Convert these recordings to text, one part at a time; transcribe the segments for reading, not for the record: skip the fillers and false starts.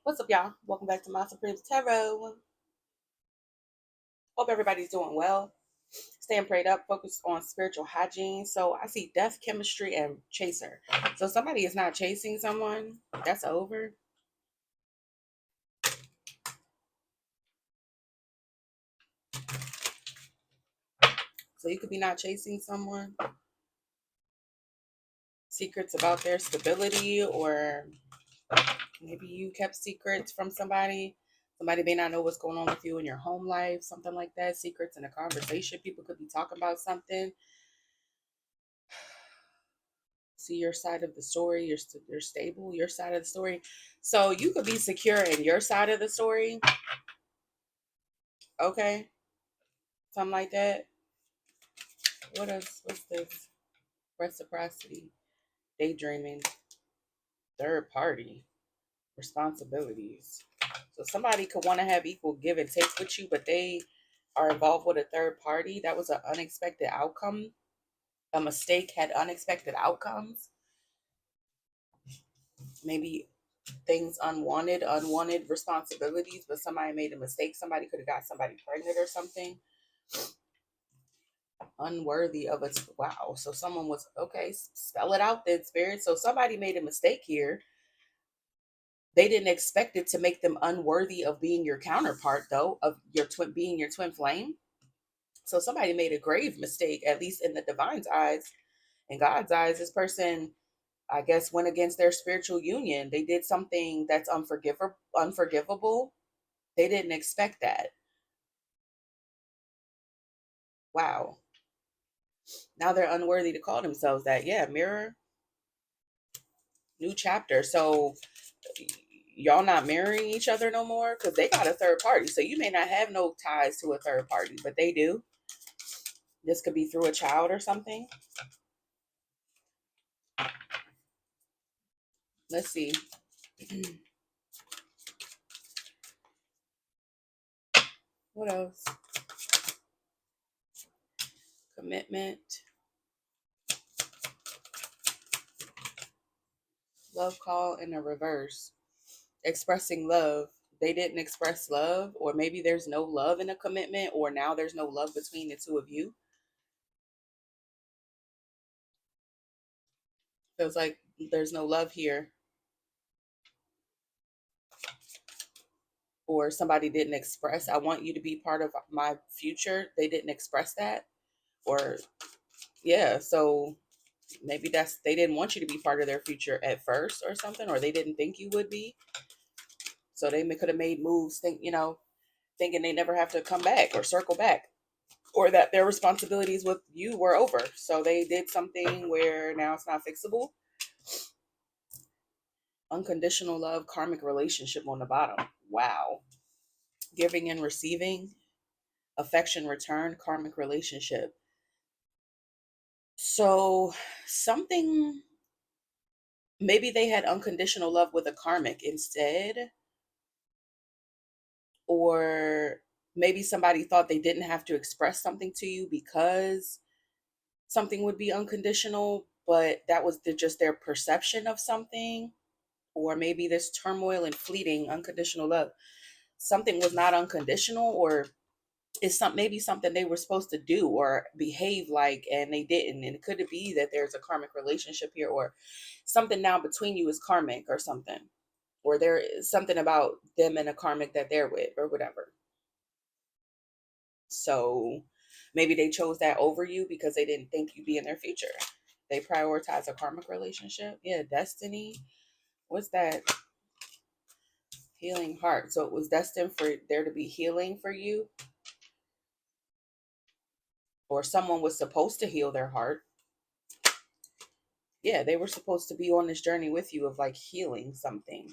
What's up, y'all? Welcome back to My Supreme Tarot. Hope everybody's doing well. Staying prayed up, focused on spiritual hygiene. So I see death, chemistry, and chaser. So somebody is not chasing someone. That's over. So you could be not chasing someone. Secrets about their stability, or maybe you kept secrets from somebody. Somebody may not know what's going on with you in your home life, something like that. Secrets in a conversation. People could be talking about something. See your side of the story. You're stable. Your side of the story. So you could be secure in your side of the story. Okay, something like that. What else? What's this? Reciprocity, daydreaming, third party, responsibilities. So somebody could want to have equal give and take with you, but they are involved with a third party. That was an unexpected outcome. A mistake had unexpected outcomes. Maybe things unwanted responsibilities, but somebody made a mistake. Somebody could have got somebody pregnant or something. Unworthy of it. Wow. So someone was okay. Spell it out then, spirit. So somebody made a mistake here. They didn't expect it to make them unworthy of being your counterpart, though, of your twin being your twin flame. So somebody made a grave mistake, at least in the divine's eyes. In God's eyes, this person, I guess, went against their spiritual union. They did something that's unforgivable. They didn't expect that. Wow. Now they're unworthy to call themselves that. Yeah, mirror, new chapter. So y'all not marrying each other no more because they got a third party. So you may not have no ties to a third party, but they do. This could be through a child or something. Let's see. What else? Commitment, love call in a reverse. Expressing love. They didn't express love, or maybe there's no love in a commitment, or now there's no love between the two of you. Feels like there's no love here, or somebody didn't express, I want you to be part of my future. They didn't express that, or yeah, so maybe that's they didn't want you to be part of their future at first or something, or they didn't think you would be. So they could have made moves, thinking they never have to come back or circle back, or that their responsibilities with you were over. So they did something where now it's not fixable. Unconditional love, karmic relationship on the bottom. Wow. Giving and receiving, affection return, karmic relationship. So something, maybe they had unconditional love with a karmic instead, or maybe somebody thought they didn't have to express something to you because something would be unconditional, but that was just their perception of something. Or maybe this turmoil and fleeting unconditional love, something was not unconditional, or is maybe something they were supposed to do or behave like and they didn't. And could it be that there's a karmic relationship here, or something now between you is karmic or something, or there is something about them and a karmic that they're with or whatever. So maybe they chose that over you because they didn't think you'd be in their future. They prioritize a karmic relationship. Yeah, destiny. What's that? Healing heart. So it was destined for there to be healing for you, or someone was supposed to heal their heart. Yeah, they were supposed to be on this journey with you of like healing something.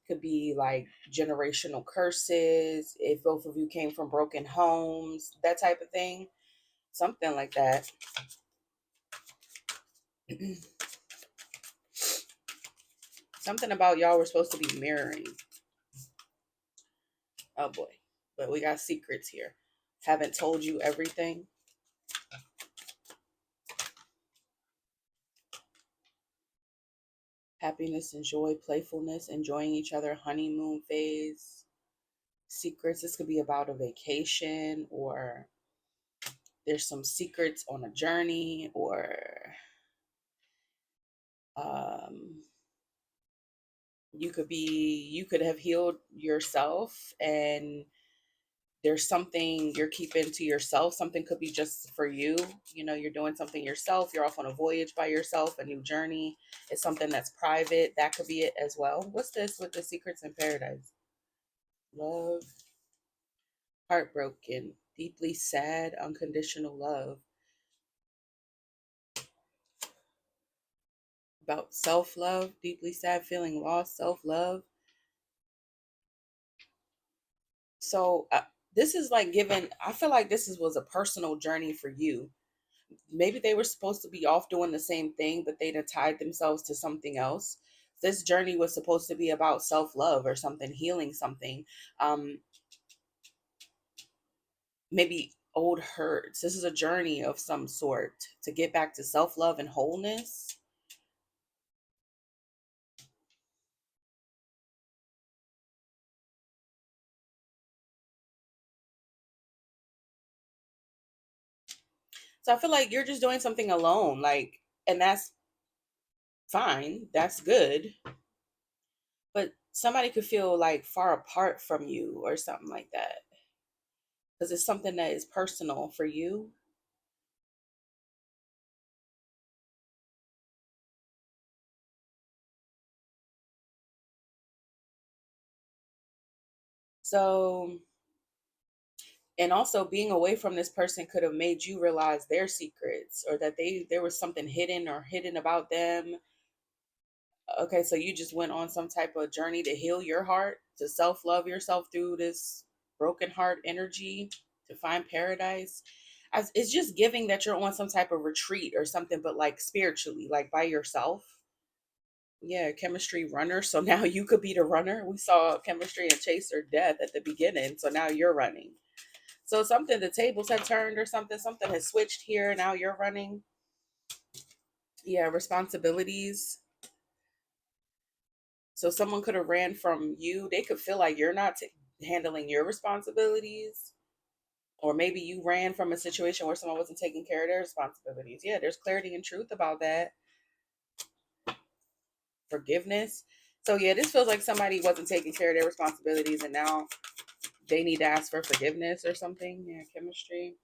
Could be like generational curses, if both of you came from broken homes, that type of thing. Something like that. Something about y'all were supposed to be mirroring. Oh boy. But we got secrets here. Haven't told you everything. Happiness and joy, playfulness, enjoying each other, honeymoon phase, secrets. This could be about a vacation, or there's some secrets on a journey, or um, you could have healed yourself, and there's something you're keeping to yourself. Something could be just for you. You're doing something yourself. You're off on a voyage by yourself, a new journey. It's something that's private. That could be it as well. What's this with the secrets in paradise? Love, heartbroken, deeply sad, unconditional love. About self-love, deeply sad, feeling lost, self-love. So this is like given, I feel like was a personal journey for you. Maybe they were supposed to be off doing the same thing, but they'd have tied themselves to something else. This journey was supposed to be about self-love or something, healing something. Um, Maybe old hurts. This is a journey of some sort to get back to self-love and wholeness. So I feel like you're just doing something alone, like, and that's fine. That's good. But somebody could feel like far apart from you or something like that because it's something that is personal for you. So, and also being away from this person could have made you realize their secrets, or that there was something hidden about them. Okay, so you just went on some type of journey to heal your heart, to self-love yourself through this broken heart energy, to find paradise. As it's just giving that you're on some type of retreat or something, but like spiritually, like by yourself. Yeah, chemistry runner. So now you could be the runner. We saw chemistry and chase or death at the beginning. So now you're running. So something, the tables have turned or something. Something has switched here. Now you're running. Yeah, responsibilities. So someone could have ran from you. They could feel like you're not handling your responsibilities. Or maybe you ran from a situation where someone wasn't taking care of their responsibilities. Yeah, there's clarity and truth about that. Forgiveness. So yeah, this feels like somebody wasn't taking care of their responsibilities, and now they need to ask for forgiveness or something. Yeah, chemistry.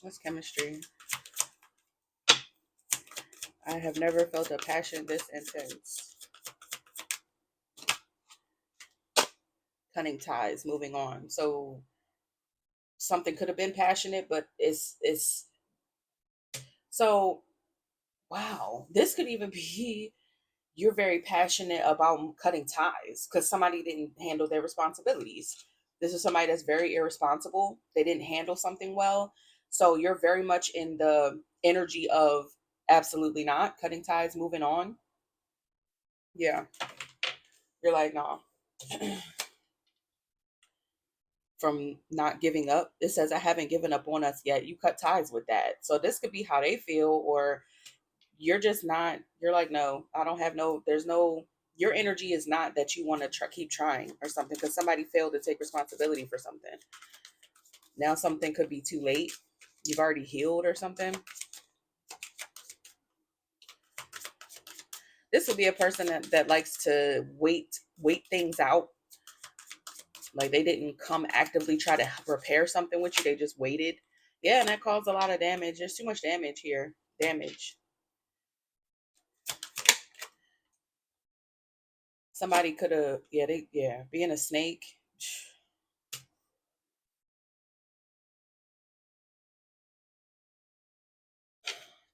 What's chemistry? I have never felt a passion this intense. Cunning ties, moving on. So something could have been passionate, but it's so wow. This could even be you're very passionate about cutting ties because somebody didn't handle their responsibilities. This is somebody that's very irresponsible. They didn't handle something well. So you're very much in the energy of absolutely not cutting ties, moving on. Yeah. You're like, nah. From not giving up. It says, I haven't given up on us yet. You cut ties with that. So this could be how they feel, or you're just not, you're like, no, I don't have no, there's no, your energy is not that you want to keep trying or something because somebody failed to take responsibility for something. Now something could be too late. You've already healed or something. This would be a person that likes to wait things out. Like they didn't come actively try to repair something with you. They just waited. Yeah, and that caused a lot of damage. There's too much damage here. Damage. Somebody could have, being a snake.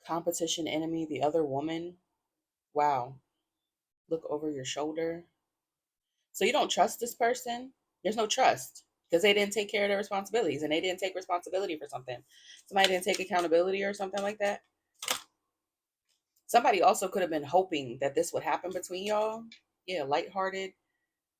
Competition enemy, the other woman. Wow. Look over your shoulder. So you don't trust this person? There's no trust because they didn't take care of their responsibilities and they didn't take responsibility for something. Somebody didn't take accountability or something like that. Somebody also could have been hoping that this would happen between y'all. Yeah, lighthearted.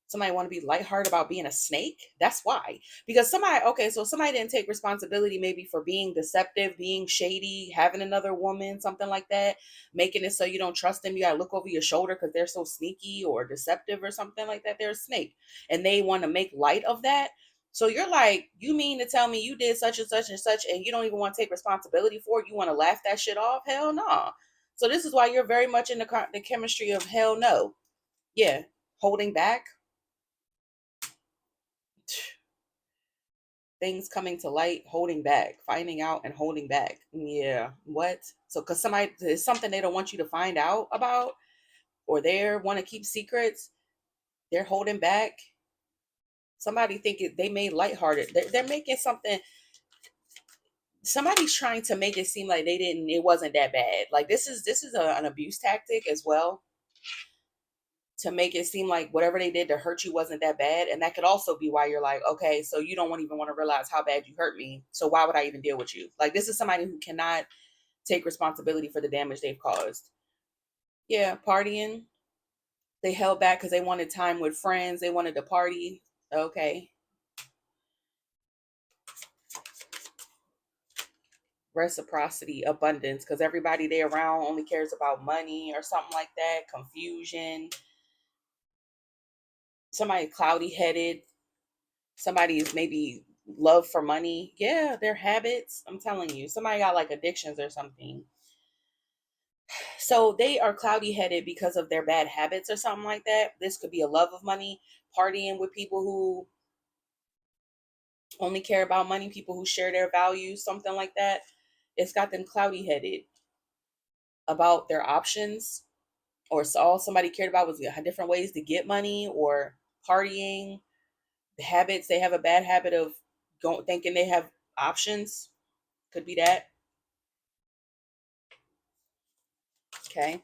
Somebody want to be lighthearted about being a snake. That's why. Because somebody, okay, so somebody didn't take responsibility maybe for being deceptive, being shady, having another woman, something like that, making it so you don't trust them. You gotta look over your shoulder because they're so sneaky or deceptive or something like that. They're a snake. And they want to make light of that. So you're like, you mean to tell me you did such and such, and you don't even want to take responsibility for it? You want to laugh that shit off? Hell no. So this is why you're very much in the chemistry of hell no. Yeah. Holding back, things coming to light, holding back, finding out and holding back. Yeah. What? So because somebody, there's something they don't want you to find out about, or they want to keep secrets, they're holding back. Somebody think they made lighthearted. They're making something. Somebody's trying to make it seem like they didn't. It wasn't that bad. Like this is an abuse tactic as well, to make it seem like whatever they did to hurt you wasn't that bad. And that could also be why you're like, okay, so you don't even want to realize how bad you hurt me. So why would I even deal with you? Like, this is somebody who cannot take responsibility for the damage they've caused. Yeah, partying. They held back because they wanted time with friends. They wanted to party. Okay. Reciprocity, abundance, because everybody they around only cares about money or something like that. Confusion. Somebody cloudy headed. Somebody is maybe love for money. Yeah, their habits. I'm telling you, somebody got like addictions or something. So they are cloudy headed because of their bad habits or something like that. This could be a love of money, partying with people who only care about money, people who share their values, something like that. It's got them cloudy headed about their options, or so all somebody cared about was different ways to get money or partying. The habits, they have a bad habit of going thinking they have options. Could be that. Okay.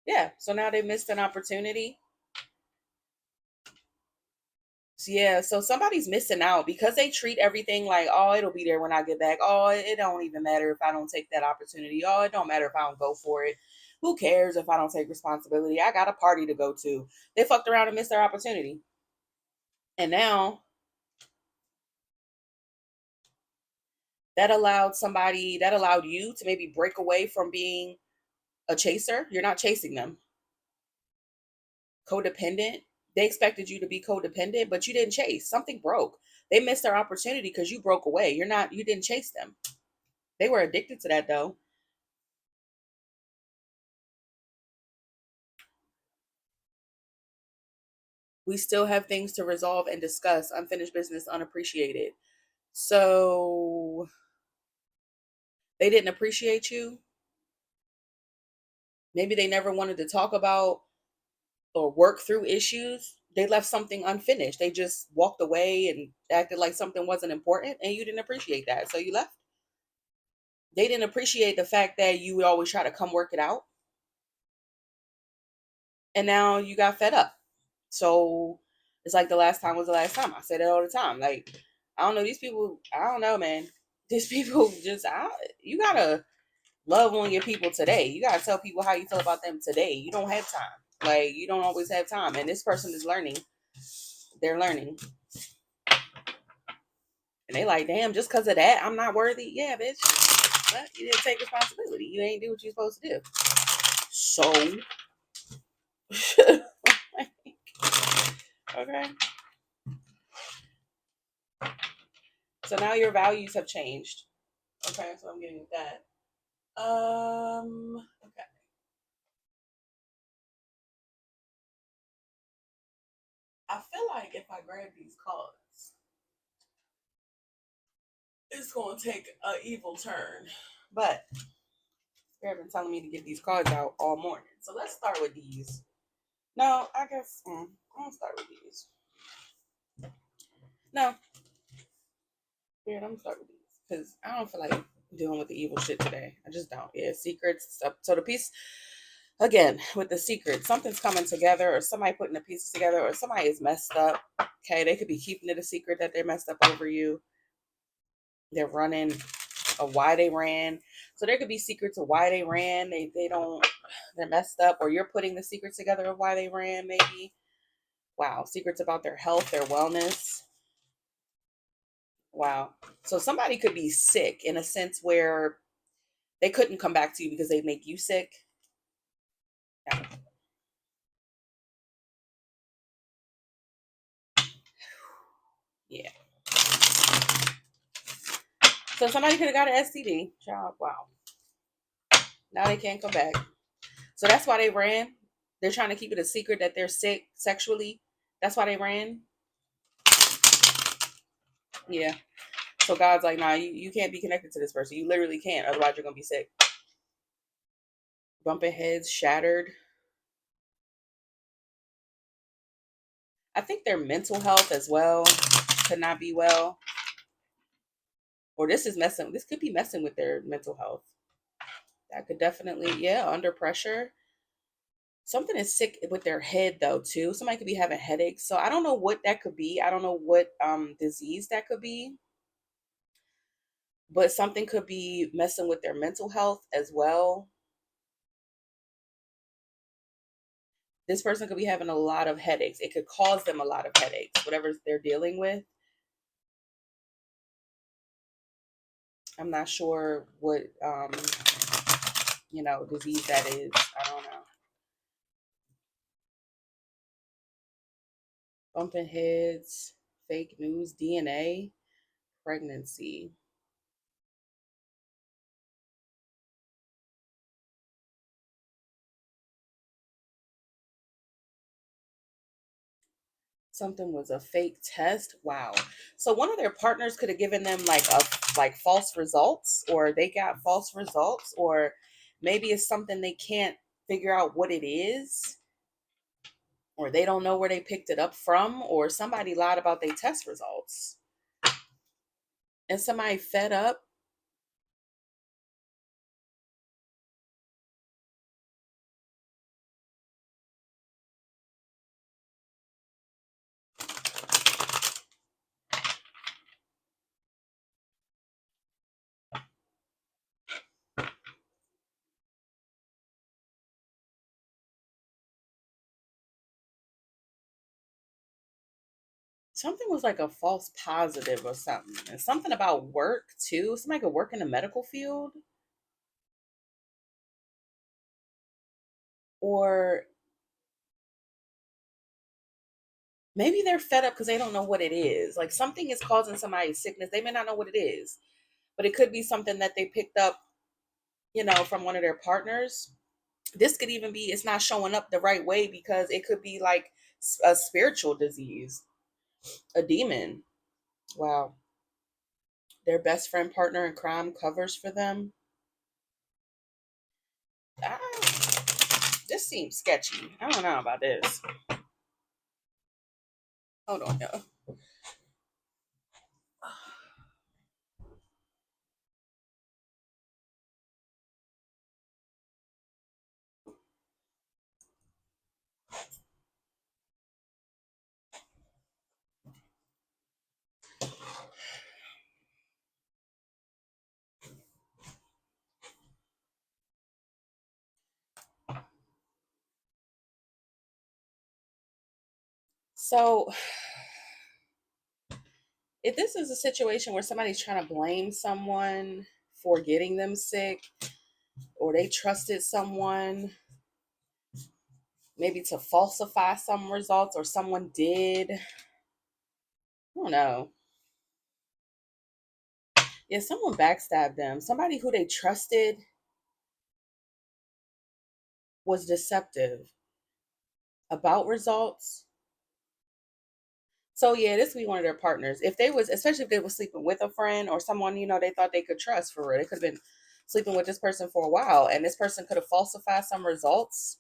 Yeah. So now they missed an opportunity. So yeah. So somebody's missing out because they treat everything like, oh, it'll be there when I get back. Oh, it don't even matter if I don't take that opportunity. Oh, it don't matter if I don't go for it. Who cares if I don't take responsibility? I got a party to go to. They fucked around and missed their opportunity. And now that allowed you to maybe break away from being a chaser. You're not chasing them. Codependent. They expected you to be codependent, but you didn't chase. Something broke. They missed their opportunity because you broke away. You didn't chase them. They were addicted to that though. We still have things to resolve and discuss. Unfinished business, unappreciated. So they didn't appreciate you. Maybe they never wanted to talk about or work through issues. They left something unfinished. They just walked away and acted like something wasn't important, and you didn't appreciate that. So you left. They didn't appreciate the fact that you would always try to come work it out. And now you got fed up. So it's like the last time was the last time. I say that all the time. Like, I don't know, these people, I don't know, man. These people just, you gotta love on your people today. You gotta tell people how you feel about them today. You don't have time. Like, you don't always have time. And this person is learning. They're learning. And they like, damn, just because of that, I'm not worthy. Yeah, bitch. But you didn't take responsibility. You ain't do what you're supposed to do. So, okay. So now your values have changed. Okay, so I'm getting that. Okay. I feel like if I grab these cards, it's gonna take an evil turn. But they've been telling me to get these cards out all morning. So let's start with these. No, I guess I'm gonna start with these. No, yeah, I'm gonna start with these because I don't feel like dealing with the evil shit today. I just don't. Yeah, secrets. Stuff. So the piece again with the secret, something's coming together, or somebody putting the pieces together, or somebody is messed up. Okay, they could be keeping it a secret that they're messed up over you. They're running. of why they ran. So there could be secrets of why they ran. They don't, they're messed up, or you're putting the secrets together of why they ran, maybe. Wow, secrets about their health, their wellness. Wow. So somebody could be sick in a sense where they couldn't come back to you because they make you sick. Yeah. Yeah. So somebody could have got an STD. Child, wow. Now they can't come back. So that's why they ran. They're trying to keep it a secret that they're sick sexually. That's why they ran. Yeah. So God's like, nah, you can't be connected to this person. You literally can't. Otherwise, you're going to be sick. Bumping heads, shattered. I think their mental health as well could not be well. Or this could be messing with their mental health. That could definitely, yeah, under pressure. Something is sick with their head though, too. Somebody could be having headaches. So I don't know what that could be. I don't know what disease that could be. But something could be messing with their mental health as well. This person could be having a lot of headaches. It could cause them a lot of headaches, whatever they're dealing with. I'm not sure what disease that is. I don't know. Bumping heads, fake news, DNA, pregnancy. Something was a fake test. Wow. So one of their partners could have given them like false results, or they got false results, or maybe it's something they can't figure out what it is, or they don't know where they picked it up from, or somebody lied about their test results. And somebody fed up. Something was like a false positive or something. And something about work too. Somebody could work in the medical field. Or maybe they're fed up because they don't know what it is. Like something is causing somebody's sickness. They may not know what it is, but it could be something that they picked up, from one of their partners. This could even be it's not showing up the right way because it could be like a spiritual disease, a demon. Wow. Their best friend partner in crime covers for them. This seems sketchy. I don't know about this. Hold on, y'all. So, if this is a situation where somebody's trying to blame someone for getting them sick, or they trusted someone maybe to falsify some results, or someone did, I don't know. Yeah, someone backstabbed them. Somebody who they trusted was deceptive about results. So yeah, this would be one of their partners. If they was, especially if they were sleeping with a friend or someone, they thought they could trust for real. They could have been sleeping with this person for a while, and this person could have falsified some results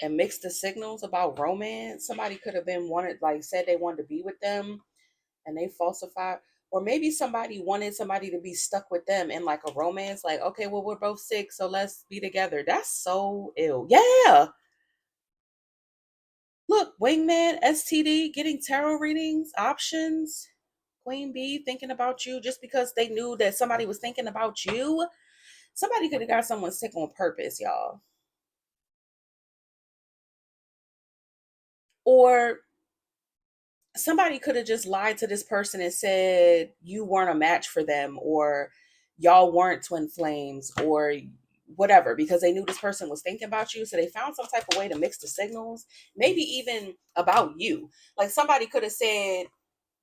and mixed the signals about romance. Somebody could have been wanted, like said they wanted to be with them, and they falsified. Or maybe somebody wanted somebody to be stuck with them in like a romance, like, okay, well, we're both sick, so let's be together. That's so ill. Yeah. Look, wingman, STD, getting tarot readings, options, queen bee thinking about you just because they knew that somebody was thinking about you. Somebody could have got someone sick on purpose, y'all. Or somebody could have just lied to this person and said you weren't a match for them, or y'all weren't twin flames, or whatever, because they knew this person was thinking about you. So they found some type of way to mix the signals, maybe even about you. Like somebody could have said,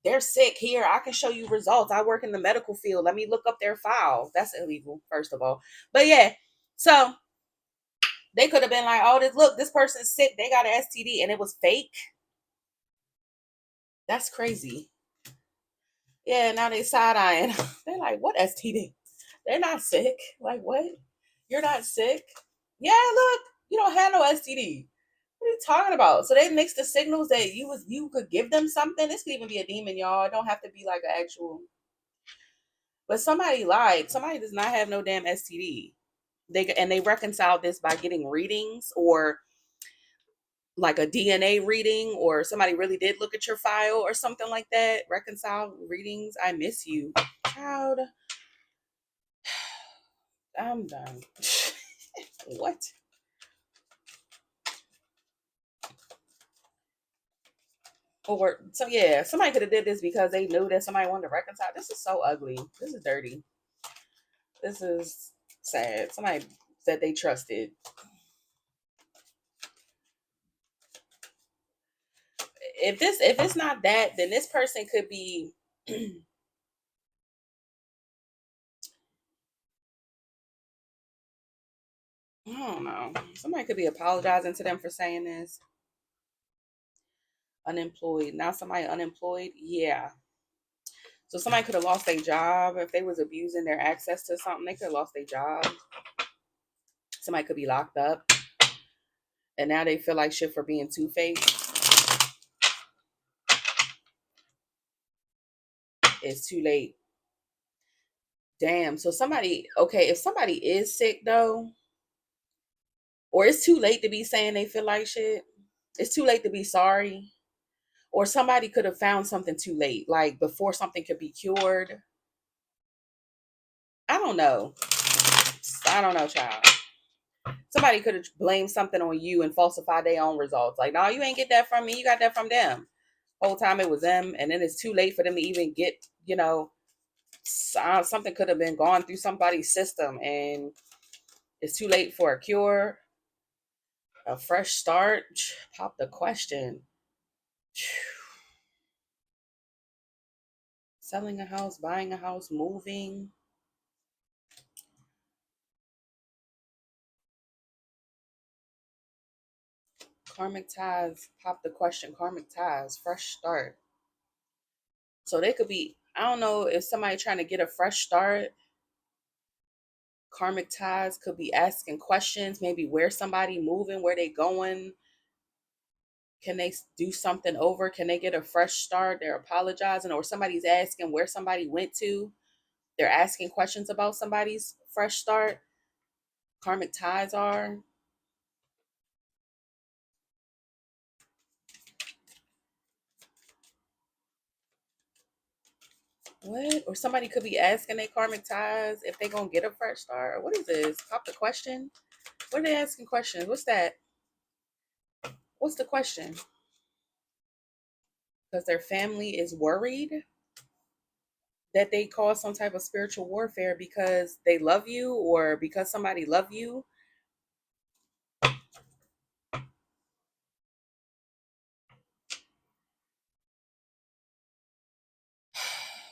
they're sick here, I can show you results, I work in the medical field, let me look up their files. That's illegal, first of all. But yeah, so they could have been like, oh, this person's sick, they got an STD, and it was fake. That's crazy. Yeah, now they side eyeing. They're like, what STD? They're not sick. Like, what? You're not sick? Yeah, look, you don't have no STD. What are you talking about? So they mix the signals that you could give them something. This could even be a demon, y'all. It don't have to be like an actual. But somebody lied. Somebody does not have no damn STD. They reconciled this by getting readings, or like a DNA reading, or somebody really did look at your file or something like that. Reconcile readings. I miss you, child. I'm done. What? Or so yeah, somebody could have did this because they knew that somebody wanted to reconcile. This is so ugly. This is dirty. This is sad. Somebody said they trusted. If it's not that, then this person could be I don't know. Somebody could be apologizing to them for saying this. Unemployed. Now somebody unemployed. Yeah. So somebody could have lost their job if they was abusing their access to something. They could have lost their job. Somebody could be locked up, and now they feel like shit for being two-faced. It's too late. Damn. So somebody, okay, if somebody is sick though, or it's too late to be saying they feel like shit, it's too late to be sorry. Or somebody could have found something too late, like before something could be cured. I don't know. I don't know, child. Somebody could have blamed something on you and falsified their own results. Like, no, you ain't get that from me. You got that from them. Whole time it was them, and then it's too late for them to even get, something could have been gone through somebody's system, and it's too late for a cure, a fresh start. Pop the question. Selling a house, buying a house, moving. Karmic ties. Pop the question. Karmic ties. Fresh start. So they could be, I don't know if somebody trying to get a fresh start. Karmic ties could be asking questions, maybe where somebody moving, where they going. Can they do something over? Can they get a fresh start? They're apologizing, or somebody's asking where somebody went to. They're asking questions about somebody's fresh start. Karmic ties are. What? Or somebody could be asking their karmic ties if they gonna get a fresh start. What is this? Pop the question. What are they asking questions? What's that? What's the question? Because their family is worried that they cause some type of spiritual warfare because they love you, or because somebody love you.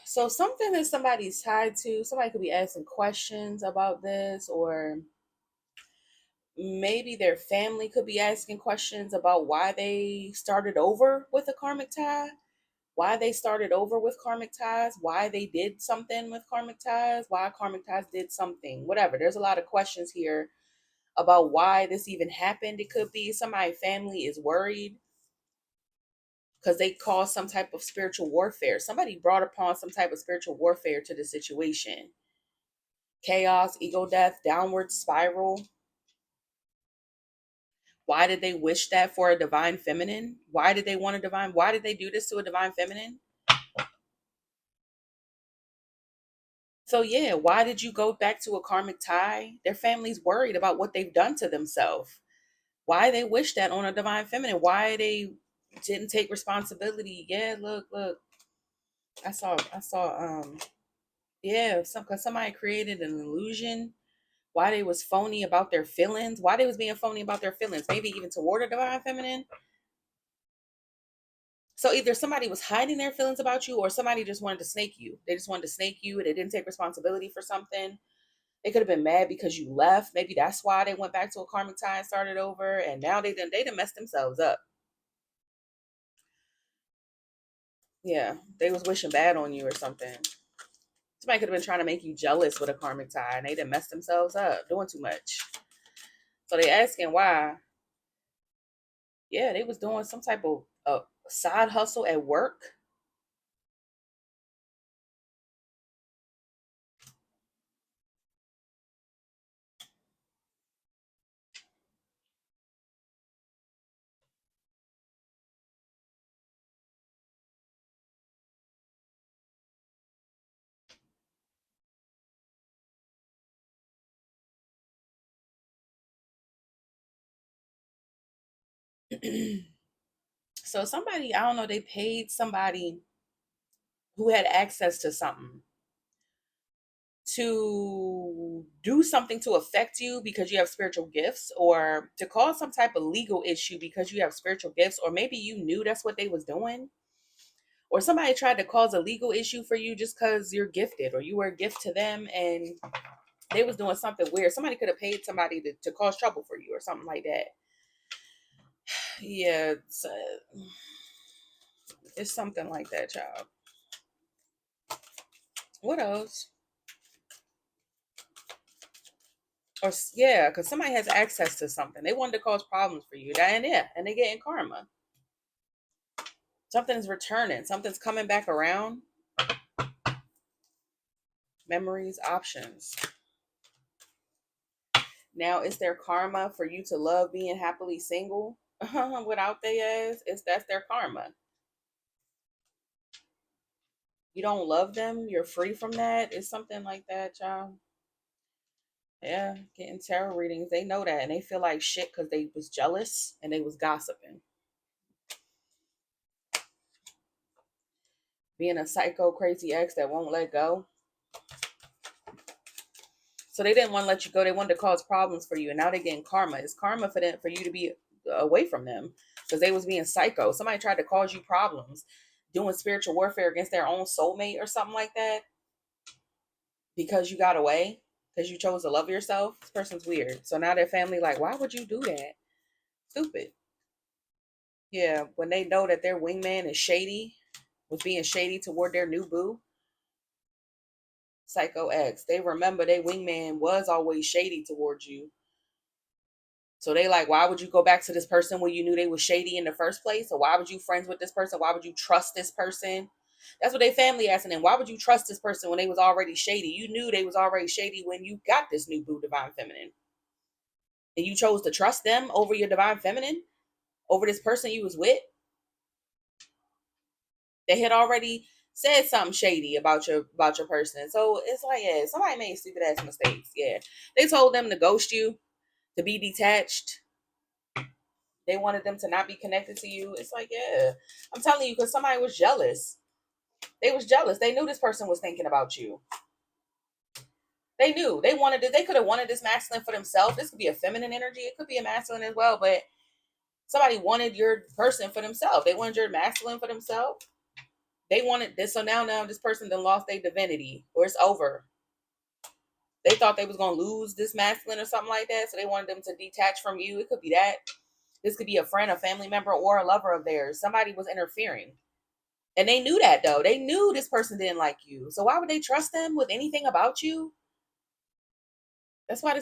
So something that somebody's tied to, somebody could be asking questions about this, or maybe their family could be asking questions about why they started over with a karmic tie, why they started over with karmic ties, why they did something with karmic ties, why karmic ties did something, whatever. There's a lot of questions here about why this even happened. It could be somebody family is worried because they caused some type of spiritual warfare. Somebody brought upon some type of spiritual warfare to the situation. Chaos, ego death, downward spiral. Why did they wish that for a divine feminine? Why did they want a divine? Why did they do this to a divine feminine? So yeah, why did you go back to a karmic tie? Their family's worried about what they've done to themselves. Why they wish that on a divine feminine? Why they didn't take responsibility? Yeah, look. I saw yeah, cuz somebody created an illusion. Why they was phony about their feelings? Why they was being phony about their feelings? Maybe even toward a divine feminine. So either somebody was hiding their feelings about you or somebody just wanted to snake you. They just wanted to snake you. They didn't take responsibility for something. They could have been mad because you left. Maybe that's why they went back to a karmic tie and started over. And now they done messed themselves up. Yeah, they was wishing bad on you or something. Somebody could have been trying to make you jealous with a karmic tie and they done messed themselves up doing too much. So they asking why. Yeah, they was doing some type of side hustle at work. So somebody, I don't know, they paid somebody who had access to something to do something to affect you because you have spiritual gifts, or to cause some type of legal issue because you have spiritual gifts, or maybe you knew that's what they was doing, or somebody tried to cause a legal issue for you just because you're gifted or you were a gift to them and they was doing something weird. Somebody could have paid somebody to cause trouble for you or something like that. Yeah, it's something like that, child. What else? Or yeah, because somebody has access to something. They wanted to cause problems for you. And yeah, and they get in karma. Something's returning. Something's coming back around. Memories, options. Now it's their karma for you to love being happily single without their ass. That's their karma. You don't love them. You're free from that. It's something like that, child. Yeah, getting tarot readings. They know that and they feel like shit because they was jealous and they was gossiping. Being a psycho crazy ex that won't let go. So they didn't want to let you go. They wanted to cause problems for you, and now they're getting karma. It's karma for them, for you to be away from them because they was being psycho. Somebody tried to cause you problems, doing spiritual warfare against their own soulmate or something like that, because you got away, because you chose to love yourself. This person's weird. So now their family like, why would you do that? Stupid. Yeah, when they know that their wingman is shady, was being shady toward their new boo, psycho ex. They remember their wingman was always shady towards you. So they like, why would you go back to this person when you knew they was shady in the first place? Or why would you friends with this person? Why would you trust this person? That's what they family asking them. Why would you trust this person when they was already shady? You knew they was already shady when you got this new boo divine feminine. And you chose to trust them over your divine feminine, over this person you was with. They had already said something shady about your person. So it's like, yeah, somebody made stupid ass mistakes. Yeah. They told them to ghost you, to be detached. They wanted them to not be connected to you. It's like, yeah, I'm telling you, because somebody was jealous. They was jealous. They knew this person was thinking about you. They knew they wanted it. They could have wanted this masculine for themselves. This could be a feminine energy. It could be a masculine as well. But somebody wanted your person for themselves. They wanted your masculine for themselves. They wanted this. So now this person then lost their divinity, or it's over. They thought they was gonna lose this masculine or something like that. So they wanted them to detach from you. It could be that. This could be a friend, a family member, or a lover of theirs. Somebody was interfering. And they knew that though. They knew this person didn't like you. So why would they trust them with anything about you? That's why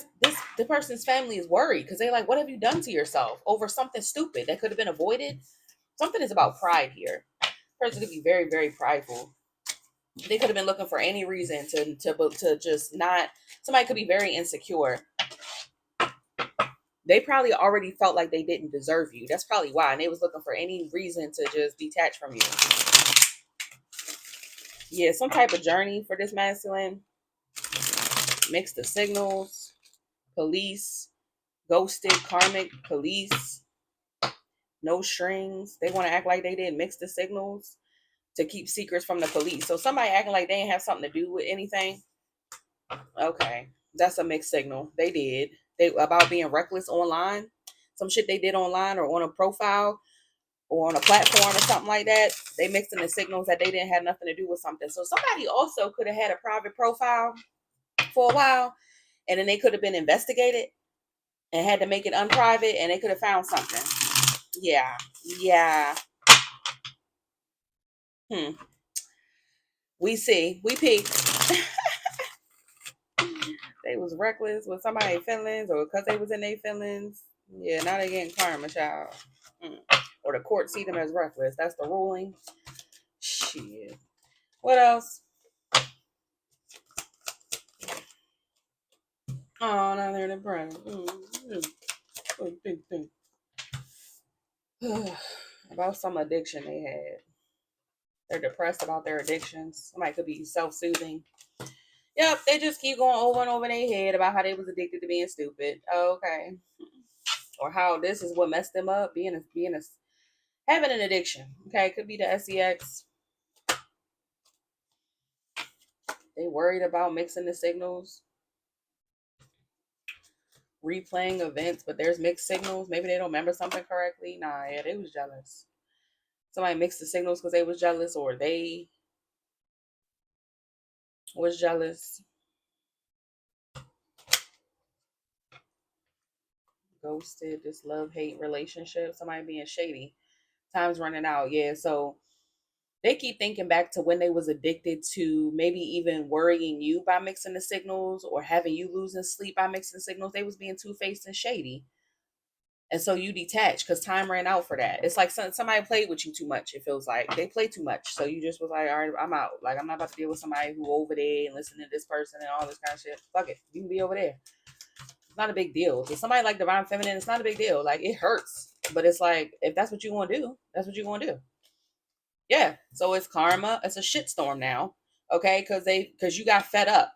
the person's family is worried because they're like, what have you done to yourself over something stupid that could have been avoided? Something is about pride here. The person could be very, very prideful. They could have been looking for any reason to just not. Somebody could be very insecure. They probably already felt like they didn't deserve you. That's probably why. And they was looking for any reason to just detach from you. Yeah, some type of journey for this masculine. Mix the signals, police, ghosted, karmic, police, no strings. They want to act like they didn't mix the signals to keep secrets from the police. So somebody acting like they didn't have something to do with anything. Okay, that's a mixed signal. They did. They about being reckless online. Some shit they did online or on a profile or on a platform or something like that. They mixed in the signals that they didn't have nothing to do with something. So somebody also could have had a private profile for a while, and then they could have been investigated and had to make it unprivate, and they could have found something. Yeah, yeah. Hmm. We see. We peeked. They was reckless with somebody's feelings, or because they was in their feelings. Yeah, now they getting karma, child. Mm. Or the court see them as reckless. That's the ruling. Shit. What else? Oh, now they're in the brain. About some addiction they had. They're depressed about their addictions. Somebody could be self-soothing. Yep, they just keep going over and over in their head about how they was addicted to being stupid. Oh, okay. Or how this is what messed them up, having an addiction. Okay, it could be the sex. They worried about mixing the signals, replaying events, but there's mixed signals. Maybe they don't remember something correctly. Nah, yeah, they was jealous. Somebody mixed the signals because they was jealous, or they was jealous. Ghosted, this love-hate relationship. Somebody being shady. Time's running out. Yeah, so they keep thinking back to when they was addicted to maybe even worrying you by mixing the signals or having you losing sleep by mixing signals. They was being two-faced and shady. And so you detach because time ran out for that. It's like somebody played with you too much. It feels like they play too much. So you just was like, all right, I'm out. Like, I'm not about to deal with somebody who over there and listen to this person and all this kind of shit. Fuck it. You can be over there. It's not a big deal. If somebody like Divine Feminine, it's not a big deal. Like, it hurts. But it's like, if that's what you want to do, that's what you want to do. Yeah. So it's karma. It's a shitstorm now. Okay. Because you got fed up.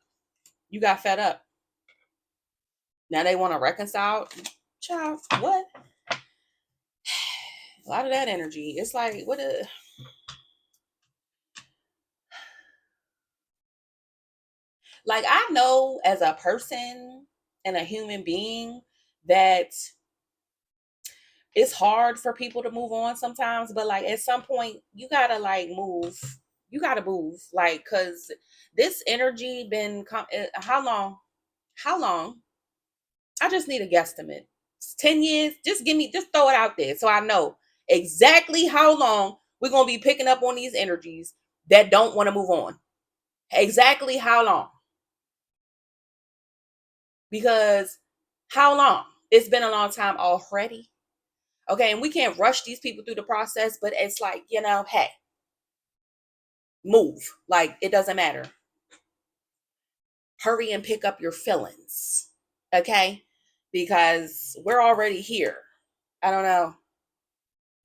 You got fed up. Now they want to reconcile. Child, what? A lot of that energy. It's like, what a. Like, I know as a person and a human being that it's hard for people to move on sometimes, but like at some point you gotta like move. You gotta move, like, cause this energy been how long? How long? I just need a guesstimate. 10 years. Just throw it out there so I know exactly how long we're gonna be picking up on these energies that don't want to move on. Exactly how long? Because how long? It's been a long time already. Okay, and we can't rush these people through the process, but it's like, hey, move. Like, it doesn't matter. Hurry and pick up your feelings. Okay? Because we're already here. I don't know.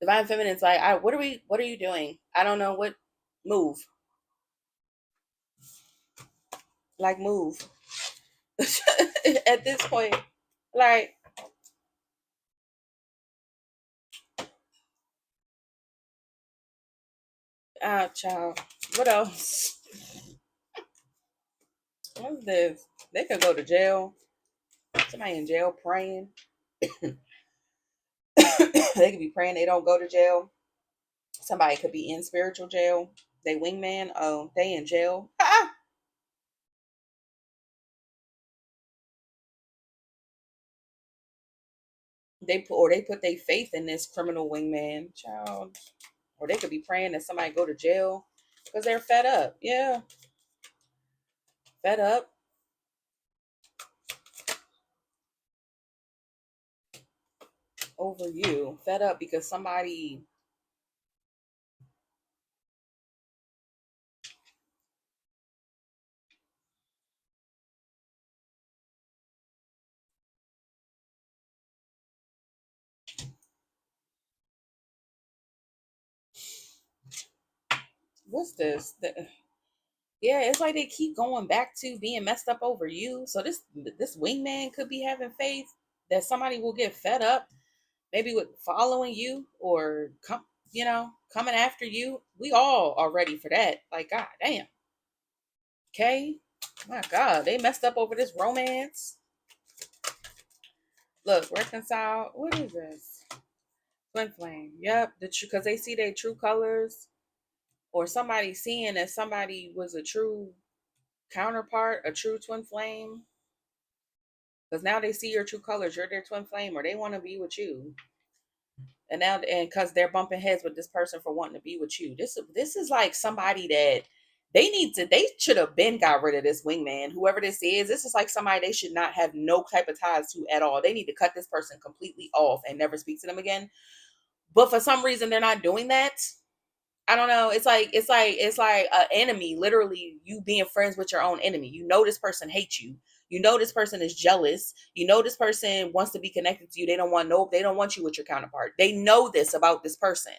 Divine Feminine's like, what are you doing? I don't know what. Move. Like, move. At this point. Like, child. What else? What's this? They could go to jail. Somebody in jail praying. They could be praying they don't go to jail. Somebody could be in spiritual jail. They wingman. Oh, they in jail. They put their faith in this criminal wingman, child. Or they could be praying that somebody go to jail because they're fed up. Yeah, fed up over you. Fed up because somebody. what's this? Yeah, it's like they keep going back to being messed up over you. So this wingman could be having faith that somebody will get fed up, maybe with following you or coming after you. We all are ready for that. Like, god damn. Okay. My god, they messed up over this romance. Look, reconcile. What is this? Twin flame. Yep, because they see their true colors, or somebody seeing that somebody was a true counterpart, a true twin flame. Because now they see your true colors. You're their twin flame, or they want to be with you. And because they're bumping heads with this person for wanting to be with you. This is like somebody that they should have been got rid of this wingman. Whoever this is, this is like somebody they should not have no type of ties to at all. They need to cut this person completely off and never speak to them again. But for some reason they're not doing that. I don't know. It's like an enemy, literally you being friends with your own enemy. You know this person hates you. You know this person is jealous. You know this person wants to be connected to you. They don't want you with your counterpart. They know this about this person.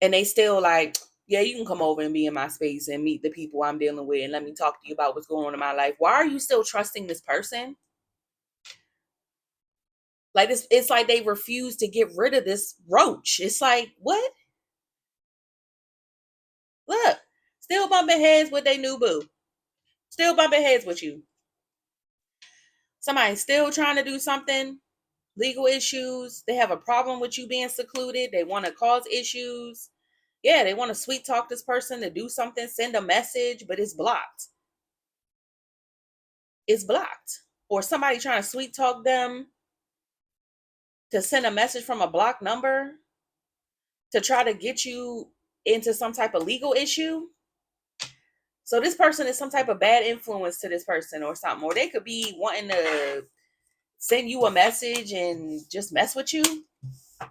And they still like, yeah, you can come over and be in my space and meet the people I'm dealing with and let me talk to you about what's going on in my life. Why are you still trusting this person? Like it's like they refuse to get rid of this roach. It's like, what? Look, still bumping heads with their new boo. Still bumping heads with you. Somebody's still trying to do something, legal issues. They have a problem with you being secluded. They want to cause issues. Yeah, they want to sweet talk this person to do something, send a message, but it's blocked. It's blocked. Or somebody trying to sweet talk them to send a message from a blocked number to try to get you into some type of legal issue. So this person is some type of bad influence to this person or something. Or they could be wanting to send you a message and just mess with you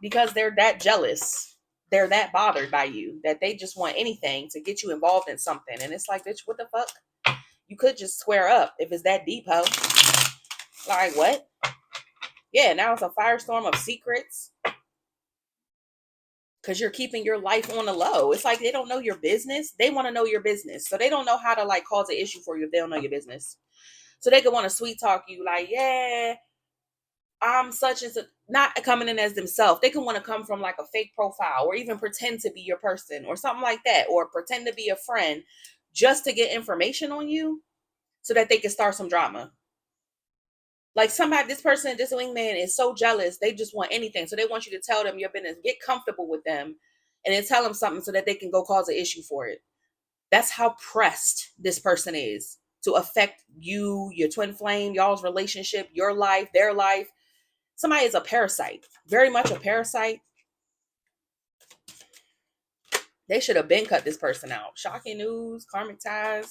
because they're that jealous. They're that bothered by you that they just want anything to get you involved in something. And it's like, bitch, what the fuck? You could just square up if it's that deep, ho. Like, what? Yeah, now it's a firestorm of secrets because you're keeping your life on the low. It's like they don't know your business. They want to know your business. So they don't know how to like cause an issue for you if they don't know your business. So they could want to sweet talk you like, yeah, I'm such and such, not coming in as themselves. They can want to come from like a fake profile or even pretend to be your person or something like that, or pretend to be a friend just to get information on you so that they can start some drama. Like this wingman is so jealous, they just want anything. So they want you to tell them your business, get comfortable with them, and then tell them something so that they can go cause an issue for it. That's how pressed this person is to affect you, your twin flame, y'all's relationship, your life, their life. Somebody is a parasite, very much a parasite. They should have been cut this person out. Shocking news, karmic ties,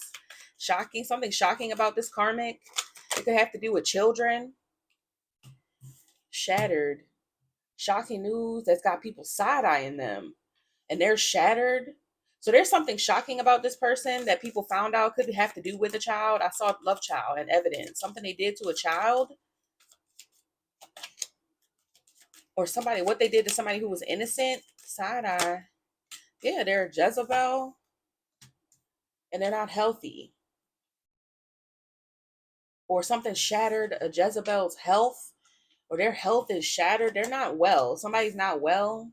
something shocking about this karmic. It could have to do with children. Shattered. Shocking news that's got people side-eyeing them and they're shattered. So there's something shocking about this person that people found out could have to do with a child. I saw love child and evidence. Something they did to a child or somebody, what they did to somebody who was innocent. Side-eye. Yeah, they're a Jezebel and they're not healthy. Or something shattered a Jezebel's health, or their health is shattered. They're not well. Somebody's not well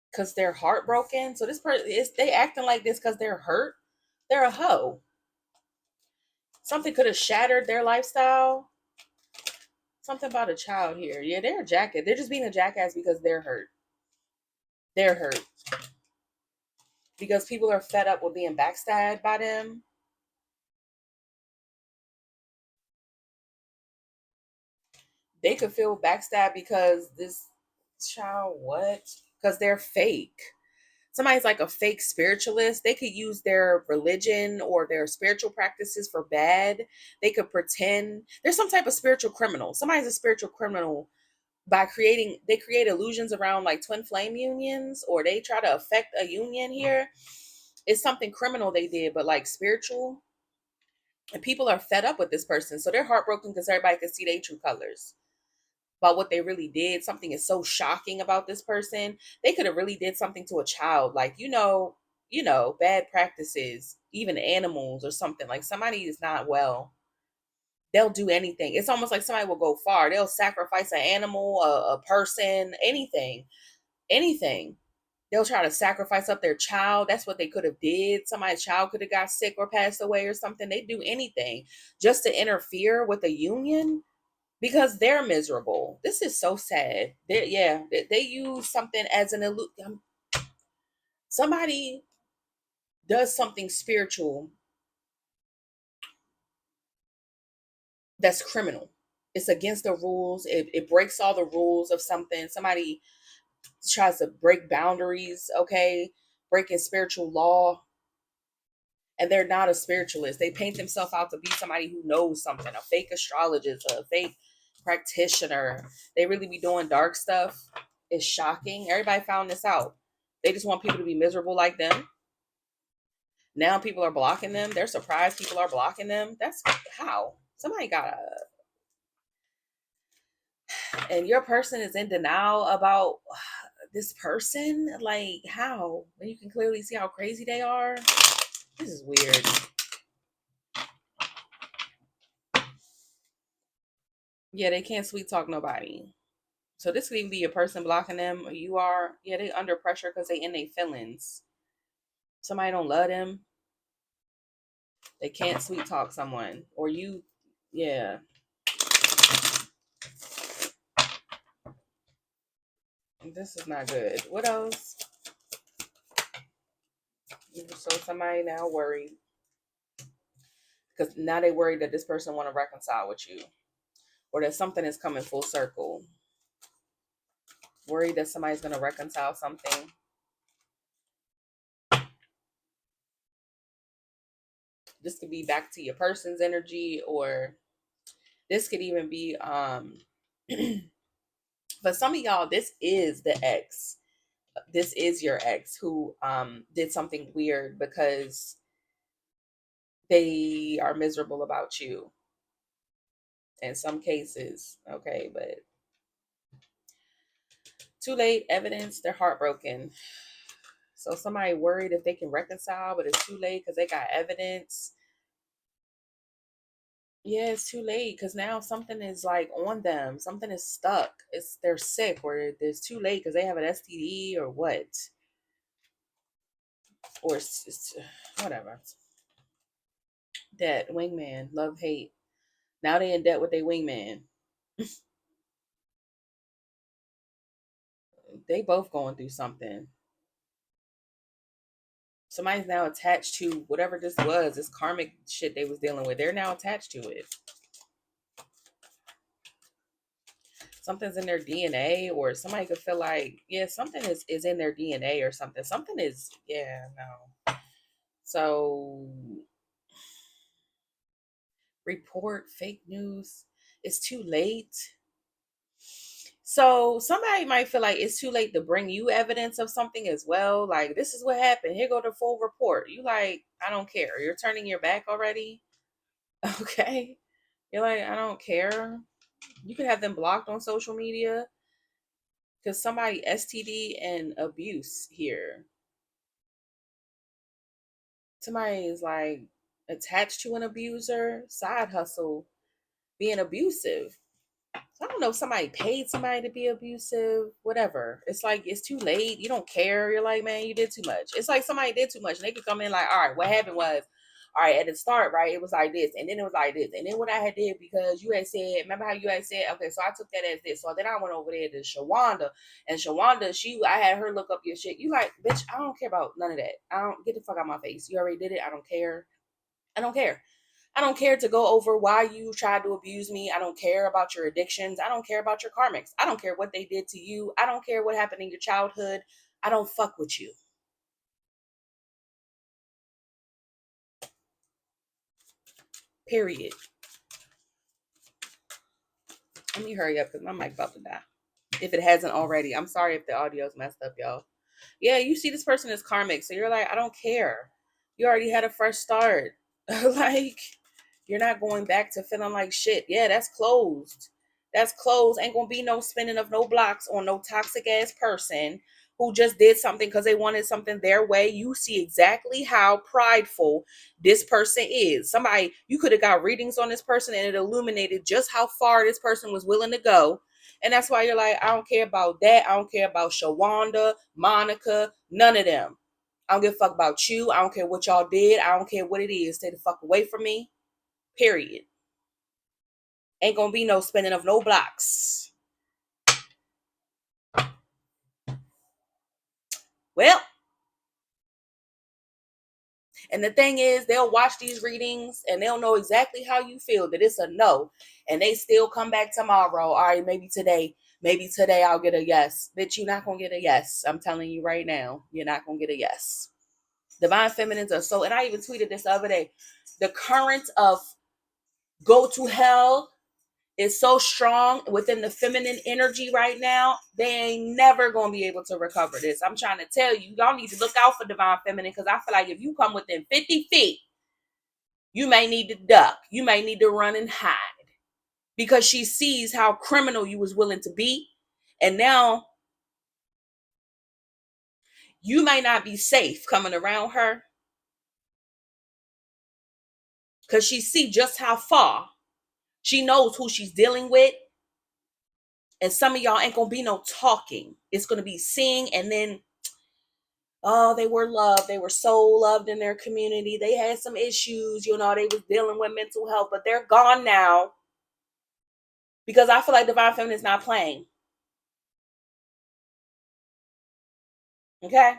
because they're heartbroken. So this person is they acting like this because they're hurt. They're a hoe. Something could have shattered their lifestyle. Something about a child here. Yeah, they're a jackass. They're just being a jackass because they're hurt. They're hurt. Because people are fed up with being backstabbed by them. They could feel backstabbed because this child, what? Because they're fake. Somebody's like a fake spiritualist. They could use their religion or their spiritual practices for bad. They could pretend there's some type of spiritual criminal. Somebody's a spiritual criminal by they create illusions around like twin flame unions, or they try to affect a union here. It's something criminal they did, but like spiritual. And people are fed up with this person. So they're heartbroken because everybody can see their true colors. about what they really did. Something is so shocking about this person. They could have really did something to a child, like, bad practices, even animals or something. Like somebody is not well. They'll do anything. It's almost like somebody will go far. They'll sacrifice an animal, a person, anything, anything. They'll try to sacrifice up their child. That's what they could have did. Somebody's child could have got sick or passed away or something. They do anything just to interfere with a union because they're miserable. This is so sad. They use something as an illusion. Somebody does something spiritual that's criminal. It's against the rules. It breaks all the rules of something. Somebody tries to break boundaries, okay? Breaking spiritual law, and they're not a spiritualist. They paint themselves out to be somebody who knows something, a fake astrologist, a fake practitioner. They really be doing dark stuff. It's shocking. Everybody found this out. They just want people to be miserable like them. Now people are blocking them. They're surprised people are blocking them. That's how. Somebody gotta. And your person is in denial about this person. Like, how? When you can clearly see how crazy they are. This is weird. Yeah, they can't sweet talk nobody. So this could even be a person blocking them. Or you are, yeah, they under pressure because they in their feelings. Somebody don't love them. They can't sweet talk someone. Or you, yeah. This is not good. What else? So somebody now worried. Because now they worried that this person want to reconcile with you. Or that something is coming full circle. Worried that somebody's going to reconcile something. This could be back to your person's energy, or this could even be for some of y'all, this is the ex. This is your ex who did something weird because they are miserable about you in some cases. Okay, but too late, evidence, they're heartbroken. So somebody worried if they can reconcile, but it's too late because they got evidence. Yeah, it's too late because now something is like on them. Something is stuck. They're sick, or it's too late because they have an STD or what, or it's whatever. Debt, wingman, love, hate. Now they in debt with their wingman. They both going through something. Somebody's now attached to whatever this was, this karmic shit they was dealing with. They're now attached to it. Something's in their DNA, or somebody could feel like, yeah, something is in their DNA or something. Something is, yeah, no. So report fake news. It's too late. So somebody might feel like it's too late to bring you evidence of something as well. Like, this is what happened. Here go the full report. You like, I don't care. You're turning your back already. Okay. You're like, I don't care. You could have them blocked on social media because somebody STD and abuse here. Somebody is like attached to an abuser, side hustle, being abusive. So I don't know if somebody paid somebody to be abusive, whatever. It's like, it's too late. You don't care. You're like, man, you did too much. It's like somebody did too much. And they could come in like, all right, what happened was, all right, at the start, right, it was like this. And then it was like this. And then what I had did, because you had said, remember how you had said, okay, so I took that as this. So then I went over there to Shawanda. And Shawanda, I had her look up your shit. You like, bitch, I don't care about none of that. I don't, get the fuck out of my face. You already did it. I don't care. I don't care. I don't care to go over why you tried to abuse me. I don't care about your addictions. I don't care about your karmics. I don't care what they did to you. I don't care what happened in your childhood. I don't fuck with you. Period. Let me hurry up because my mic about to die. If it hasn't already. I'm sorry if the audio's messed up, y'all. Yeah, you see this person is karmic. So you're like, I don't care. You already had a fresh start. Like, you're not going back to feeling like shit. Yeah, that's closed. That's closed. Ain't gonna be no spinning of no blocks on no toxic ass person who just did something because they wanted something their way. You see exactly how prideful this person is. Somebody, you could have got readings on this person and it illuminated just how far this person was willing to go. And that's why you're like, I don't care about that. I don't care about Shawanda, Monica, none of them. I don't give a fuck about you. I don't care what y'all did. I don't care what it is. Stay the fuck away from me. Period. Ain't gonna be no spinning of no blocks. Well, and the thing is, they'll watch these readings and they'll know exactly how you feel, that it's a no. And they still come back tomorrow. All right, maybe today I'll get a yes. Bitch, you're not gonna get a yes. I'm telling you right now, you're not gonna get a yes. Divine feminines are so, and I even tweeted this the other day. The current of go to hell is so strong within the feminine energy right now. They ain't never gonna be able to recover this. I'm trying to tell you, y'all need to look out for divine feminine, because I feel like if you come within 50 feet, you may need to duck. You may need to run and hide, because she sees how criminal you was willing to be. And now you may not be safe coming around her, because she see just how far. She knows who she's dealing with. And some of y'all ain't gonna be no talking. It's gonna be seeing, and then, oh, they were loved. They were so loved in their community. They had some issues, they was dealing with mental health, but they're gone now, because I feel like divine feminine is not playing. Okay?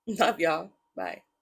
Love y'all. Bye.